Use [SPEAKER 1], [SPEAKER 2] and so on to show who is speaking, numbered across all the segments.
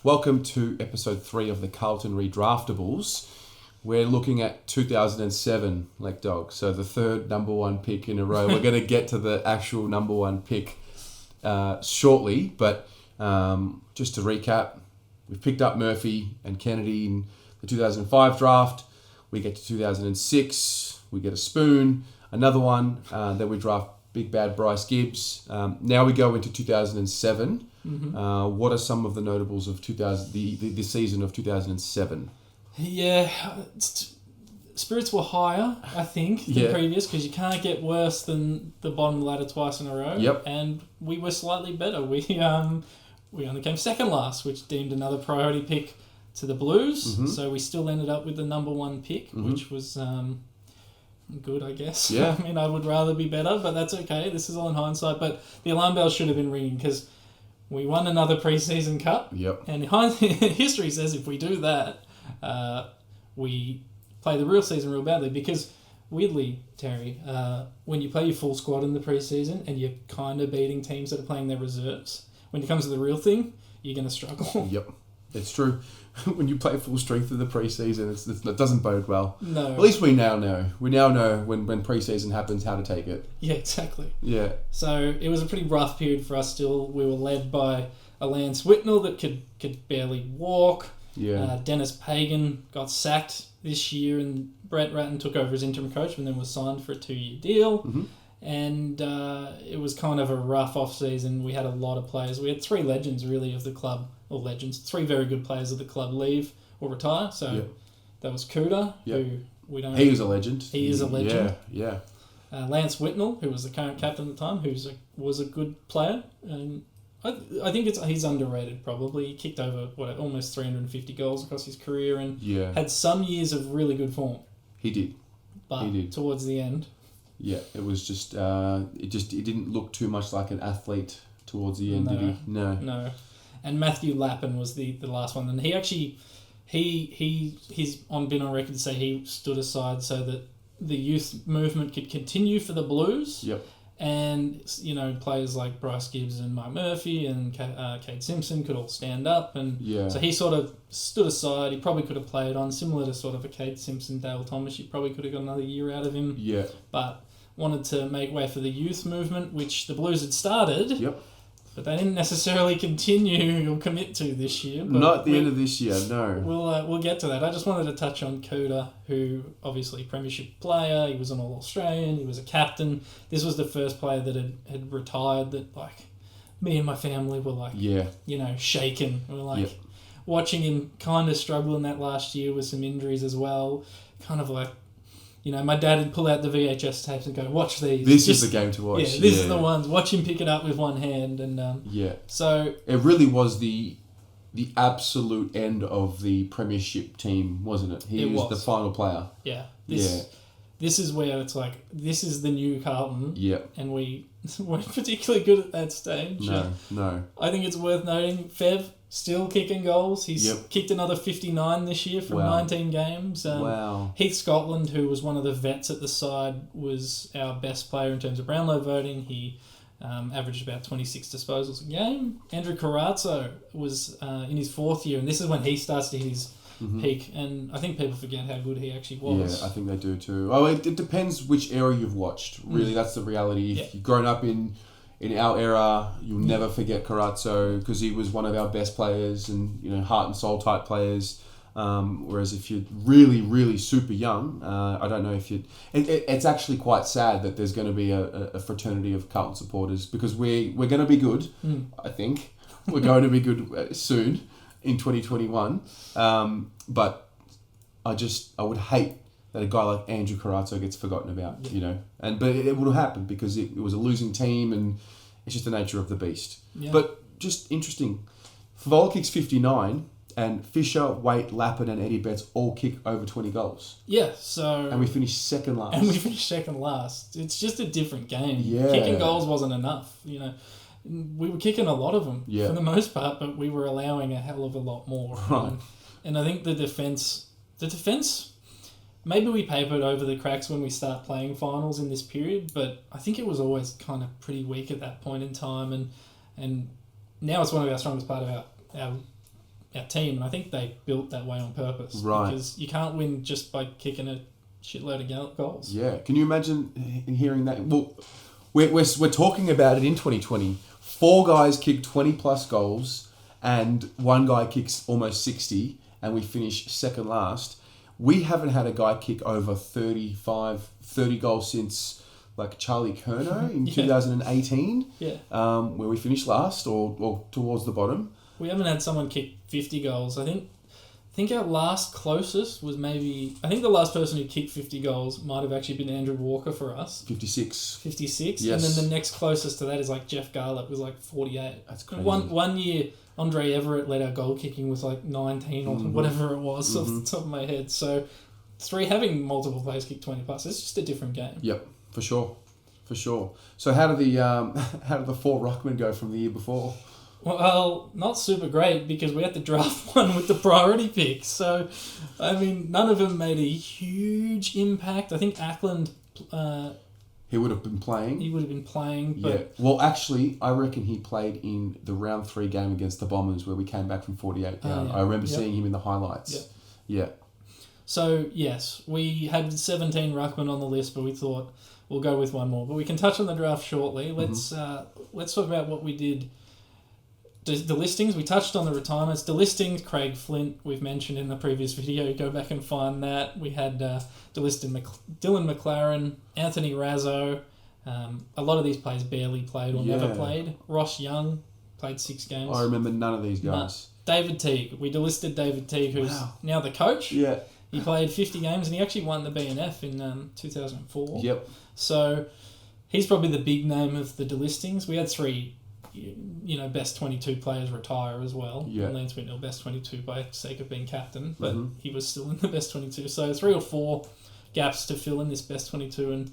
[SPEAKER 1] Welcome to episode 3 of the Carlton Redraftables. We're looking at 2007, Lake Dog. So the third number one pick in a row. We're going to get to the actual number one pick shortly. But just to recap, we've picked up Murphy and Kennedy in the 2005 draft. We get to 2006. We get a Spoon, another one. Then we draft Big Bad Bryce Gibbs. Now we go into 2007. Mm-hmm. What are some of the notables of the season of 2007?
[SPEAKER 2] Yeah, spirits were higher, I think, than previous, because you can't get worse than the bottom ladder twice in a row.
[SPEAKER 1] Yep.
[SPEAKER 2] And we were slightly better. We only came second last, which deemed another priority pick to the Blues. Mm-hmm. So we still ended up with the number one pick, which was good, I guess.
[SPEAKER 1] Yeah.
[SPEAKER 2] I mean, I would rather be better, but that's okay. This is all in hindsight. But the alarm bell should have been ringing because we won another preseason cup.
[SPEAKER 1] Yep.
[SPEAKER 2] And history says if we do that, we play the real season real badly because, weirdly, Terry, when you play your full squad in the preseason and you're kind of beating teams that are playing their reserves, when it comes to the real thing, you're going to struggle.
[SPEAKER 1] Yep, it's true. When you play full strength in the preseason, it doesn't bode well.
[SPEAKER 2] No.
[SPEAKER 1] At least we now know. We now know when preseason happens how to take it.
[SPEAKER 2] Yeah, exactly.
[SPEAKER 1] Yeah.
[SPEAKER 2] So it was a pretty rough period for us still. We were led by a Lance Whitnell that could barely walk.
[SPEAKER 1] Yeah.
[SPEAKER 2] Dennis Pagan got sacked this year and Brett Ratton took over as interim coach and then was signed for a 2-year deal. Mm-hmm. And it was kind of a rough off-season. We had a lot of players. We had 3 legends, really, of the club, or legends, 3 very good players of the club leave or retire. So that was Kuda, who we don't...
[SPEAKER 1] He was a legend.
[SPEAKER 2] He is a legend.
[SPEAKER 1] Yeah.
[SPEAKER 2] Lance Whitnell, who was the current captain at the time, was a good player. And I think he's underrated, probably. He kicked over, almost 350 goals across his career and had some years of really good form.
[SPEAKER 1] He did.
[SPEAKER 2] But towards the end...
[SPEAKER 1] Yeah, it was just it didn't look too much like an athlete towards the end, did he?
[SPEAKER 2] No. And Matthew Lappin was the last one, and he actually he's been on record to say he stood aside so that the youth movement could continue for the Blues.
[SPEAKER 1] Yep.
[SPEAKER 2] And players like Bryce Gibbs and Mike Murphy and Cade Simpson could all stand up, and so he sort of stood aside. He probably could have played on, similar to sort of a Cade Simpson, Dale Thomas. You probably could have got another year out of him.
[SPEAKER 1] Yeah.
[SPEAKER 2] But wanted to make way for the youth movement, which the Blues had started.
[SPEAKER 1] Yep.
[SPEAKER 2] But they didn't necessarily continue or commit to this year. But
[SPEAKER 1] not at the end of this year, no.
[SPEAKER 2] We'll get to that. I just wanted to touch on Kuda, who obviously premiership player. He was an All-Australian. He was a captain. This was the first player that had retired that, like, me and my family were like, shaken. We were like watching him kind of struggle in that last year with some injuries as well. Kind of like, my dad would pull out the VHS tapes and go, watch these.
[SPEAKER 1] This is the game to watch.
[SPEAKER 2] Yeah, this is the ones. Watch him pick it up with one hand. And so
[SPEAKER 1] it really was the absolute end of the premiership team, wasn't it? He was the final player.
[SPEAKER 2] Yeah. This is where it's like, this is the new Carlton.
[SPEAKER 1] Yeah.
[SPEAKER 2] And we weren't particularly good at that stage.
[SPEAKER 1] No.
[SPEAKER 2] I think it's worth noting, Fev still kicking goals. He's kicked another 59 this year from 19 games.
[SPEAKER 1] Wow.
[SPEAKER 2] Heath Scotland, who was one of the vets at the side, was our best player in terms of Brownlow voting. He averaged about 26 disposals a game. Andrew Carrazzo was in his 4th year, and this is when he starts to hit his peak. And I think people forget how good he actually was.
[SPEAKER 1] Yeah, I think they do too. Oh, it depends which era you've watched. Really, that's the reality. If you've grown up in our era, you'll never forget Carrazzo because he was one of our best players and heart and soul type players. Whereas if you're really, really super young, I don't know if you. It's actually quite sad that there's going to be a fraternity of Carlton supporters because we're going to be good. I think we're going to be good soon in 2021. But I would hate that a guy like Andrew Carrazzo gets forgotten about, but it would happen because it was a losing team and it's just the nature of the beast. Yeah. But just interesting, Favola kicks 59 and Fisher, Waite, Lappin and Eddie Betts all kick over 20 goals.
[SPEAKER 2] Yeah, so...
[SPEAKER 1] And we finished second last.
[SPEAKER 2] It's just a different game.
[SPEAKER 1] Yeah.
[SPEAKER 2] Kicking goals wasn't enough, We were kicking a lot of them for the most part, but we were allowing a hell of a lot more.
[SPEAKER 1] Right.
[SPEAKER 2] And I think the defence, maybe we papered over the cracks when we start playing finals in this period, but I think it was always kind of pretty weak at that point in time. And now it's one of our strongest part of our our team, and I think they built that way on purpose.
[SPEAKER 1] Right.
[SPEAKER 2] Because you can't win just by kicking a shitload of goals.
[SPEAKER 1] Yeah. Can you imagine hearing that? Well, we're talking about it in 2020. 4 guys kick 20 plus goals, and 1 guy kicks almost 60, and we finish second last. We haven't had a guy kick over 30 goals since like Charlie Curnow in 2018, where we finished last or towards the bottom.
[SPEAKER 2] We haven't had someone kick 50 goals. I think our last closest was I think the last person who kicked 50 goals might have actually been Andrew Walker for us.
[SPEAKER 1] 56.
[SPEAKER 2] 56?
[SPEAKER 1] Yes.
[SPEAKER 2] And then the next closest to that is like Jeff Garlett was like 48.
[SPEAKER 1] That's crazy.
[SPEAKER 2] One year, Andre Everett led our goal kicking with like 19 or whatever it was off the top of my head. So having multiple players kick 20 plus, it's just a different game.
[SPEAKER 1] Yep, for sure. So how did the 4 ruckmen go from the year before?
[SPEAKER 2] Well, not super great because we had to draft one with the priority pick. So, I mean, none of them made a huge impact. I think Ackland...
[SPEAKER 1] he would have been playing. But
[SPEAKER 2] yeah.
[SPEAKER 1] Well, actually, I reckon he played in the round 3 game against the Bombers where we came back from 48 down. I remember seeing him in the highlights. Yeah. So,
[SPEAKER 2] yes, we had 17 ruckmen on the list, but we thought we'll go with one more. But we can touch on the draft shortly. Let's talk about what we did. The listings, we touched on the retirements. The listings, Craig Flint, we've mentioned in the previous video. Go back and find that. We had delisted Dylan McLaren, Anthony Razzo. A lot of these players barely played or never played. Ross Young played 6 games.
[SPEAKER 1] I remember none of these guys.
[SPEAKER 2] David Teague. We delisted David Teague, who's now the coach.
[SPEAKER 1] Yeah.
[SPEAKER 2] He played 50 games and he actually won the BNF in 2004.
[SPEAKER 1] Yep.
[SPEAKER 2] So he's probably the big name of the delistings. We had 3... best 22 players retire as well.
[SPEAKER 1] Yeah.
[SPEAKER 2] Lance Whitnell, best 22 by sake of being captain, but he was still in the best 22. So 3 or 4 gaps to fill in this best 22,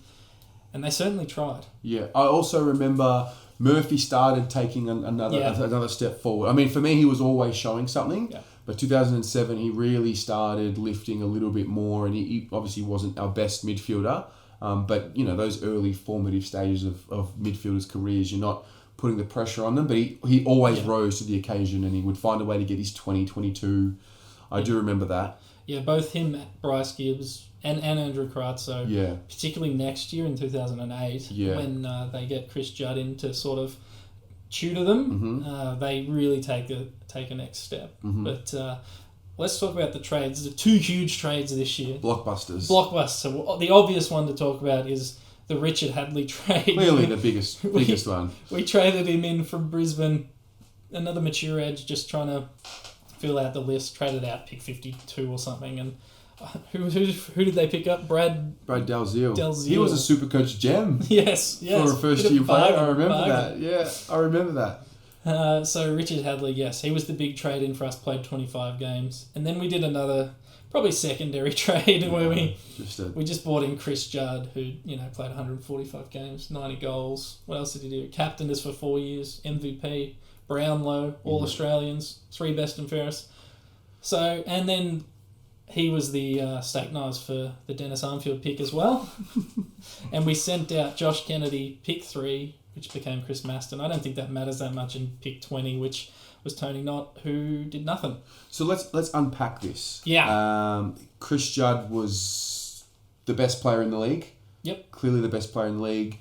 [SPEAKER 2] and they certainly tried.
[SPEAKER 1] Yeah. I also remember Murphy started taking another step forward. I mean, for me, he was always showing something, but 2007, he really started lifting a little bit more, and he obviously wasn't our best midfielder, but, those early formative stages of midfielders' careers, you're not putting the pressure on them, but he always rose to the occasion and he would find a way to get his 20, 22. I do remember that.
[SPEAKER 2] Yeah, both him, Bryce Gibbs, and Andrew Carazzo, particularly next year in 2008, when they get Chris Judd in to sort of tutor them, they really take a next step. But let's talk about the trades. The 2 huge trades this year.
[SPEAKER 1] Blockbusters.
[SPEAKER 2] So the obvious one to talk about is the Richard Hadley trade.
[SPEAKER 1] Clearly the biggest one.
[SPEAKER 2] We traded him in from Brisbane. Another mature edge, just trying to fill out the list. Traded out pick 52 or something. And who did they pick up? Brad Dalziel. He
[SPEAKER 1] was a Supercoach gem.
[SPEAKER 2] Yes.
[SPEAKER 1] For a first-year player. I remember that. Yeah, I remember that.
[SPEAKER 2] So Richard Hadley, yes, he was the big trade in for us. Played 25 games, and then we did another. Probably secondary trade where we just bought in Chris Judd, who played 145 games, 90 goals. What else did he do? Captained us for 4 years, MVP, Brownlow, All Australians, 3 best and fairest. So, and then he was the steak knives for the Dennis Armfield pick as well. And we sent out Josh Kennedy, pick 3, which became Chris Maston. I don't think that matters that much in pick 20, which was Tony Knott, who did nothing.
[SPEAKER 1] So let's unpack this.
[SPEAKER 2] Yeah.
[SPEAKER 1] Chris Judd was the best player in the league.
[SPEAKER 2] Yep.
[SPEAKER 1] Clearly the best player in the league.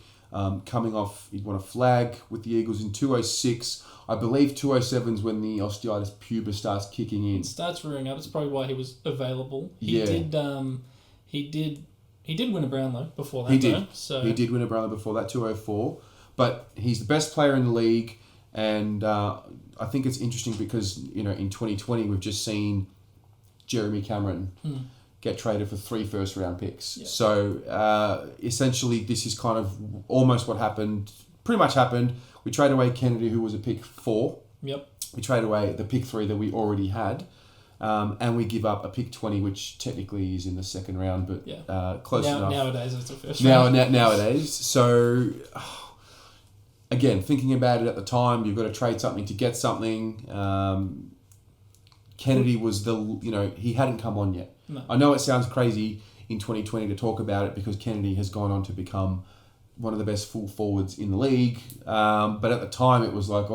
[SPEAKER 1] Coming off, he won a flag with the Eagles in 206. I believe 207's when the osteitis pubis starts kicking in.
[SPEAKER 2] It starts rearing up. It's probably why he was available. He did win a Brownlow before that.
[SPEAKER 1] He did win a Brownlow before that, 204. But he's the best player in the league, and I think it's interesting because, in 2020 we've just seen Jeremy Cameron get traded for 3 first-round picks. Yep. So essentially this is kind of almost what happened, pretty much happened. We trade away Kennedy, who was a pick 4.
[SPEAKER 2] Yep.
[SPEAKER 1] We trade away the pick 3 that we already had. And we give up a pick 20, which technically is in the second round, but close enough.
[SPEAKER 2] Nowadays it's a first round.
[SPEAKER 1] Nowadays. So... Again, thinking about it at the time, you've got to trade something to get something. Kennedy was he hadn't come on yet.
[SPEAKER 2] No.
[SPEAKER 1] I know it sounds crazy in 2020 to talk about it because Kennedy has gone on to become one of the best full forwards in the league. But at the time, it was like,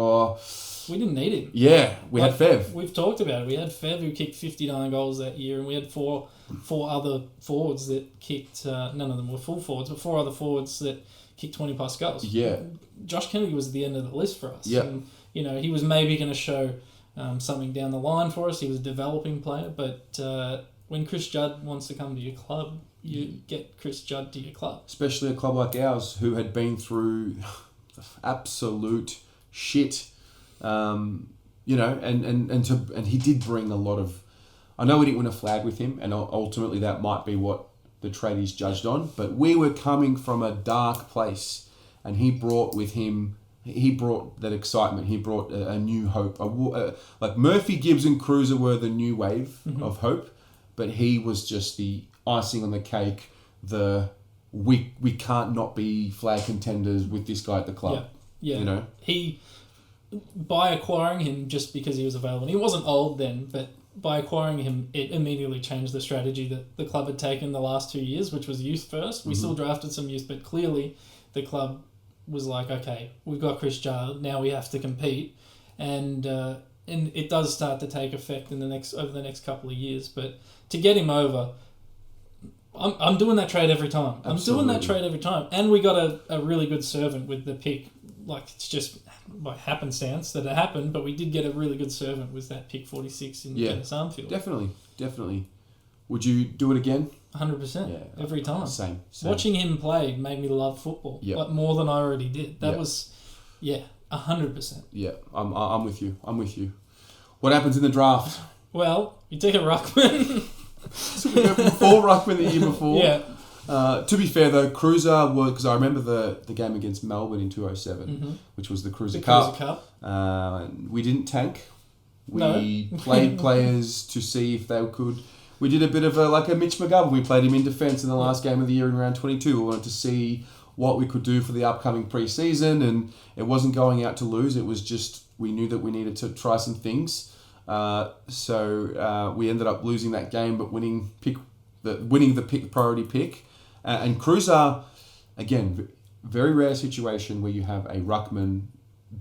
[SPEAKER 2] we didn't need him.
[SPEAKER 1] Yeah, we had Fev.
[SPEAKER 2] We've talked about it. We had Fev who kicked 59 goals that year, and we had four other forwards that kicked, none of them were full forwards, but 4 other forwards that kicked 20 plus goals.
[SPEAKER 1] Yeah.
[SPEAKER 2] Josh Kennedy was at the end of the list for us.
[SPEAKER 1] Yeah.
[SPEAKER 2] And, he was maybe going to show something down the line for us. He was a developing player, but when Chris Judd wants to come to your club, you get Chris Judd to your club.
[SPEAKER 1] Especially a club like ours, who had been through absolute shit, and he did bring a lot of. I know we didn't win a flag with him, and ultimately that might be what the tradies judged on. But we were coming from a dark place, and he brought with him. He brought that excitement. He brought a new hope. Like Murphy, Gibbs, and Cruiser were the new wave of hope, but he was just the icing on the cake. We can't not be flag contenders with this guy at the club.
[SPEAKER 2] Yeah. He, by acquiring him just because he was available, and he wasn't old then, but by acquiring him, it immediately changed the strategy that the club had taken the last 2 years, which was youth first. We still drafted some youth, but clearly the club was like, okay, we've got Chris Judd, now we have to compete, and it does start to take effect over the next couple of years. But to get him over, I'm doing that trade every time. And we got a really good servant with the pick. Like, it's just by happenstance that it happened, but we did get a really good servant with that pick 46 in Dennis Armfield.
[SPEAKER 1] Definitely. Would you do it again?
[SPEAKER 2] 100%. Every time.
[SPEAKER 1] Same.
[SPEAKER 2] Watching him play made me love football. Like more than I already did. That was 100%.
[SPEAKER 1] Yeah, I'm with you. What happens in the draft?
[SPEAKER 2] Well, you take a ruckman.
[SPEAKER 1] So we go from 4 ruckman the year before.
[SPEAKER 2] Yeah.
[SPEAKER 1] To be fair though, Cruiser was, because I remember the game against Melbourne in 2007, which was the Cruiser Cup. We didn't tank. We played players to see if they could. We did a bit of a Mitch McGovern. We played him in defence in the last game of the year in round 22. We wanted to see what we could do for the upcoming pre-season, and it wasn't going out to lose. It was just we knew that we needed to try some things. So we ended up losing that game, but winning the priority pick. And Cruiser, again, very rare situation where you have a ruckman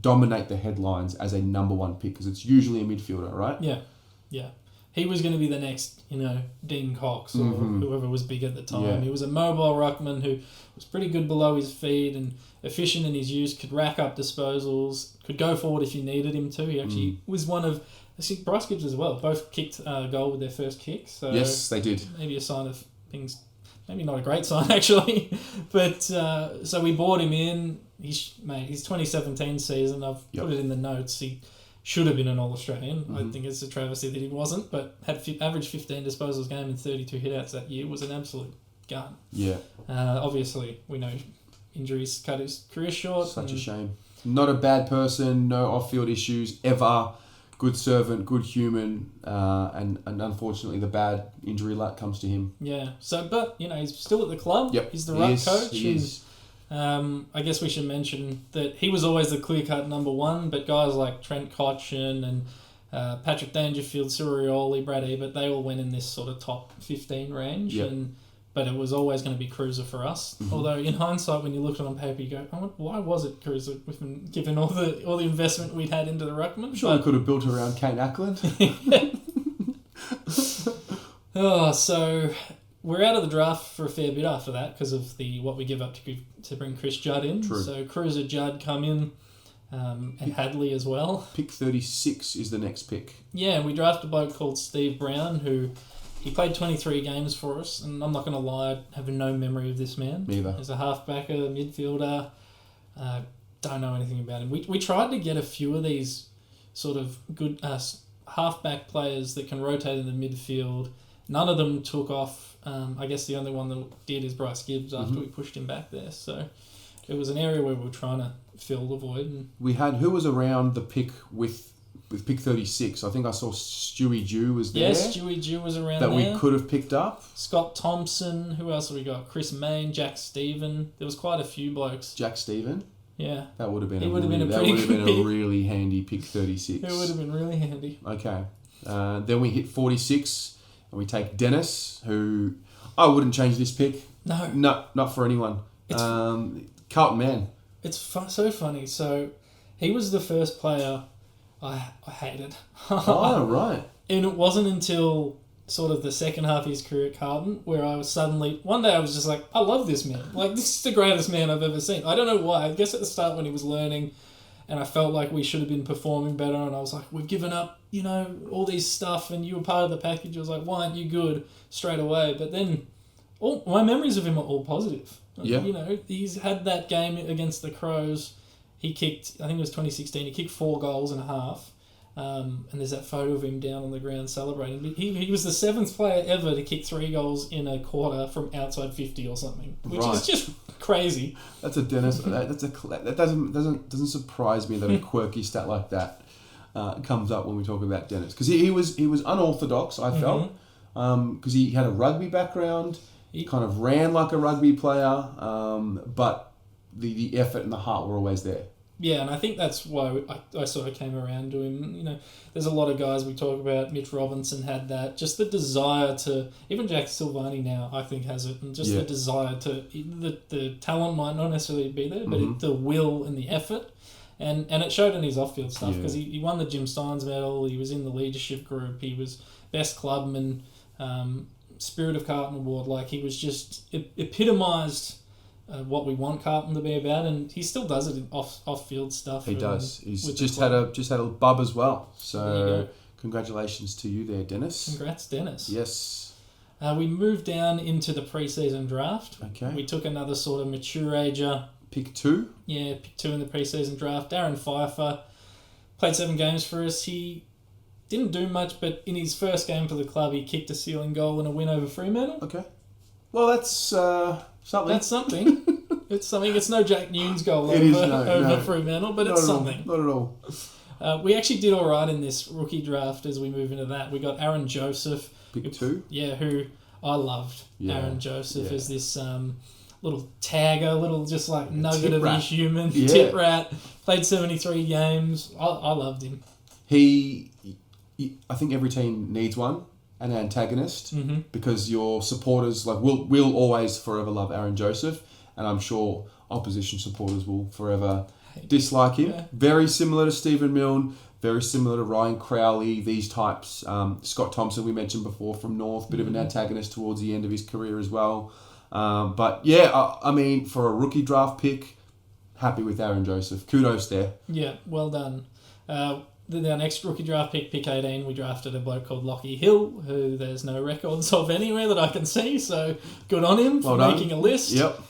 [SPEAKER 1] dominate the headlines as a number 1 pick, because it's usually a midfielder, right?
[SPEAKER 2] Yeah. He was going to be the next, Dean Cox or whoever was big at the time. Yeah. He was a mobile ruckman who was pretty good below his feet and efficient in his use, could rack up disposals, could go forward if you needed him to. He actually was one of, I think Bryce Gibbs as well, both kicked a goal with their first kick. So
[SPEAKER 1] yes, they did.
[SPEAKER 2] Maybe a sign of things, maybe not a great sign actually. But so we bought him in. His 2017 season, I've put it in the notes, he should have been an All-Australian. I think it's a travesty that he wasn't, but had average 15 disposals game and 32 hitouts that year. Was an absolute gun. Yeah. Obviously, we know injuries cut his career short.
[SPEAKER 1] Such a shame. Not a bad person, no off-field issues ever. Good servant, good human, and unfortunately the bad injury luck comes to him.
[SPEAKER 2] Yeah. So, but, he's still at the club.
[SPEAKER 1] Yep.
[SPEAKER 2] He's the right coach.
[SPEAKER 1] He is.
[SPEAKER 2] I guess we should mention that he was always the clear-cut number 1, but guys like Trent Cotchin and Patrick Dangerfield, Sirioli, Brad Ebert, they all went in this sort of top 15 range.
[SPEAKER 1] Yep.
[SPEAKER 2] But it was always going to be Cruiser for us. Although in hindsight, when you look at it on paper, you go, why was it Cruiser, given all the investment we'd had into the ruckman?
[SPEAKER 1] I'm sure we could have built around Kane Ackland.
[SPEAKER 2] So we're out of the draft for a fair bit after that because of what we give up to bring Chris Judd in.
[SPEAKER 1] True.
[SPEAKER 2] So Cruiser, Judd come in, and Hadley as well.
[SPEAKER 1] Pick 36 is the next pick.
[SPEAKER 2] Yeah, we drafted a bloke called Steve Brown, who he played 23 games for us, and I'm not going to lie, I have no memory of this man.
[SPEAKER 1] Me either.
[SPEAKER 2] He's a halfbacker, midfielder. Don't know anything about him. We tried to get a few of these sort of good halfback players that can rotate in the midfield. None of them took off. I guess the only one that did is Bryce Gibbs after we pushed him back there. So it was an area where we were trying to fill the void. And
[SPEAKER 1] we had, who was around the pick with pick 36? I think I saw Stewie Dew was there.
[SPEAKER 2] Yes, Stewie Dew was around
[SPEAKER 1] that
[SPEAKER 2] there.
[SPEAKER 1] We could have picked up.
[SPEAKER 2] Scott Thompson. Who else have we got? Chris Main, Jack Stephen. There was quite a few blokes.
[SPEAKER 1] Jack Stephen?
[SPEAKER 2] Yeah.
[SPEAKER 1] That would have been a really handy pick 36.
[SPEAKER 2] It would have been really handy.
[SPEAKER 1] Okay. Then we hit 46 and we take Dennis, who I wouldn't change this pick.
[SPEAKER 2] No.
[SPEAKER 1] No, not for anyone. Carlton man.
[SPEAKER 2] It's so funny. So he was the first player I hated.
[SPEAKER 1] Oh, right.
[SPEAKER 2] And it wasn't until sort of the second half of his career at Carlton where I was suddenly... One day I was just like, I love this man. Like, this is the greatest man I've ever seen. I don't know why. I guess at the start when he was learning and I felt like we should have been performing better and I was like, we've given up, all these stuff and you were part of the package. I was like, why aren't you good straight away? But then all my memories of him are all positive.
[SPEAKER 1] Yeah.
[SPEAKER 2] He's had that game against the Crows. He kicked, I think it was 2016, he kicked 4 goals and a half. And there's that photo of him down on the ground celebrating. He was the 7th player ever to kick 3 goals in a quarter from outside 50 or something, which is just crazy.
[SPEAKER 1] That's a Dennis. That doesn't surprise me that a quirky stat like that comes up when we talk about Dennis, because he was unorthodox. I felt because he had a rugby background. He kind of ran like a rugby player, but the effort and the heart were always there.
[SPEAKER 2] Yeah, and I think that's why I sort of came around to him. There's a lot of guys we talk about. Mitch Robinson had that. Just the desire to... Even Jack Silvani now, I think, has it. And just the desire to... The talent might not necessarily be there, but the will and the effort. And it showed in his off-field stuff, because he won the Jim Steins medal. He was in the leadership group. He was best clubman, Spirit of Carlton Award. Like, he was just... epitomised... what we want Carlton to be about, and he still does it in off-field stuff.
[SPEAKER 1] He does. He's just had a bub as well. So congratulations to you there, Dennis.
[SPEAKER 2] Congrats, Dennis.
[SPEAKER 1] Yes.
[SPEAKER 2] We moved down into the preseason draft.
[SPEAKER 1] Okay.
[SPEAKER 2] We took another sort of mature ager.
[SPEAKER 1] Pick 2.
[SPEAKER 2] Yeah, pick 2 in the preseason draft. Darren Pfeiffer played 7 games for us. He didn't do much, but in his first game for the club, he kicked a ceiling goal in a win over Fremantle.
[SPEAKER 1] Okay. Well, that's something.
[SPEAKER 2] That's something. It's something. It's no Jack Nunes goal over Fremantle, but it's something.
[SPEAKER 1] Not at all.
[SPEAKER 2] We actually did all right in this rookie draft as we move into that. We got Aaron Joseph.
[SPEAKER 1] Pick 2?
[SPEAKER 2] Yeah, who I loved. Yeah, Aaron Joseph is this little tagger, little just like nugget of a human. Yeah. Tip rat. Played 73 games. I loved him.
[SPEAKER 1] I think every team needs one. An antagonist, because your supporters will always forever love Aaron Joseph, and I'm sure opposition supporters will forever dislike him. Yeah. Very similar to Stephen Milne, very similar to Ryan Crowley, these types. Scott Thompson, we mentioned before, from North, bit of an antagonist towards the end of his career as well. But yeah, I mean, for a rookie draft pick, happy with Aaron Joseph. Kudos there.
[SPEAKER 2] Yeah, well done. Our next rookie draft pick 18, we drafted a bloke called Lockie Hill, who there's no records of anywhere that I can see, so good on him for making a list.
[SPEAKER 1] Yep.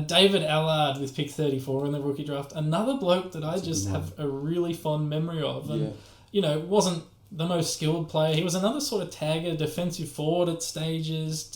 [SPEAKER 2] David Ellard with pick 34 in the rookie draft, another bloke that I just have a really fond memory of. And, wasn't the most skilled player. He was another sort of tagger, defensive forward at stages.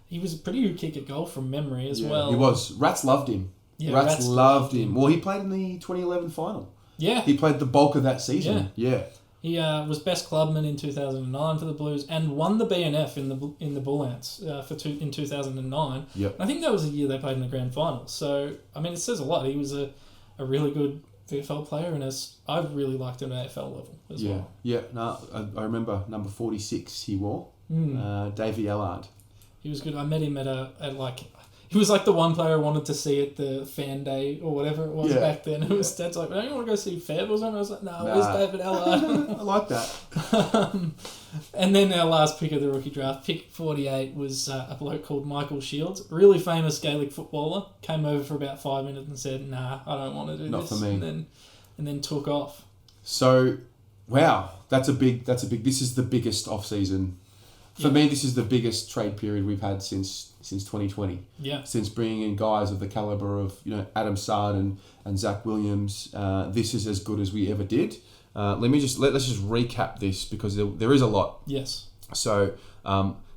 [SPEAKER 2] He was a pretty good kick at goal from memory as well.
[SPEAKER 1] He was. Rats loved him. Yeah, Rats loved him. Well, he played in the 2011 final. Yeah. He played the bulk of that season. Yeah.
[SPEAKER 2] He was best clubman in 2009 for the Blues and won the BNF in the Bull Ants in 2009.
[SPEAKER 1] Yep.
[SPEAKER 2] I think that was the year they played in the grand final. So, I mean, it says a lot. He was a really good VFL player, and I really liked him at AFL level as well.
[SPEAKER 1] Yeah. No, I remember number 46 he wore. Davey Ellard.
[SPEAKER 2] He was good. I met him he was like the one player I wanted to see at the fan day or whatever it was back then. It was Dad's like, don't you want to go see Feb or something? I was like, no, where's David Ellard?
[SPEAKER 1] I like that.
[SPEAKER 2] And then our last pick of the rookie draft, pick 48, was a bloke called Michael Shields, really famous Gaelic footballer. Came over for about 5 minutes and said, nah, I don't want to do this.
[SPEAKER 1] Not for me.
[SPEAKER 2] And then took off.
[SPEAKER 1] So, wow, that's a big. This is the biggest off season. For me, this is the biggest trade period we've had since 2020.
[SPEAKER 2] Yeah.
[SPEAKER 1] Since bringing in guys of the caliber of Adam Sard and Zach Williams, this is as good as we ever did. Let's just recap this because there is a lot.
[SPEAKER 2] Yes.
[SPEAKER 1] So,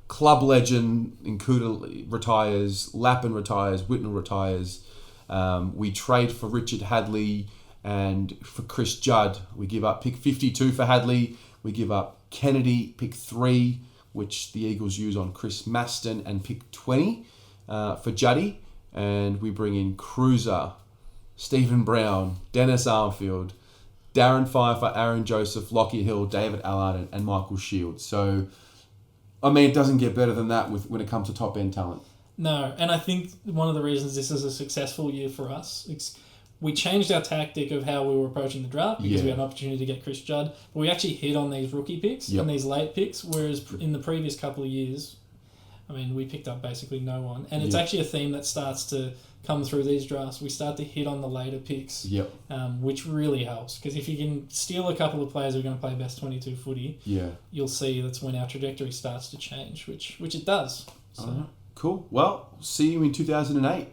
[SPEAKER 1] club legend Nkuda retires, Lappin retires, Whitnell retires. We trade for Richard Hadley and for Chris Judd. We give up pick 52 for Hadley. We give up Kennedy, pick 3. Which the Eagles use on Chris Maston, and pick 20 for Juddy. And we bring in Cruiser, Stephen Brown, Dennis Armfield, Darren Pfeiffer, Aaron Joseph, Lockie Hill, David Allard, and Michael Shields. So, I mean, it doesn't get better than that when it comes to top-end talent.
[SPEAKER 2] No, and I think one of the reasons this is a successful year for us, we changed our tactic of how we were approaching the draft because we had an opportunity to get Chris Judd, but we actually hit on these rookie picks and these late picks, whereas in the previous couple of years, I mean, we picked up basically no one. And it's actually a theme that starts to come through these drafts. We start to hit on the later picks, which really helps. Because if you can steal a couple of players who are going to play best 22 footy, you'll see that's when our trajectory starts to change, which it does. So.
[SPEAKER 1] Cool. Well, see you in 2008.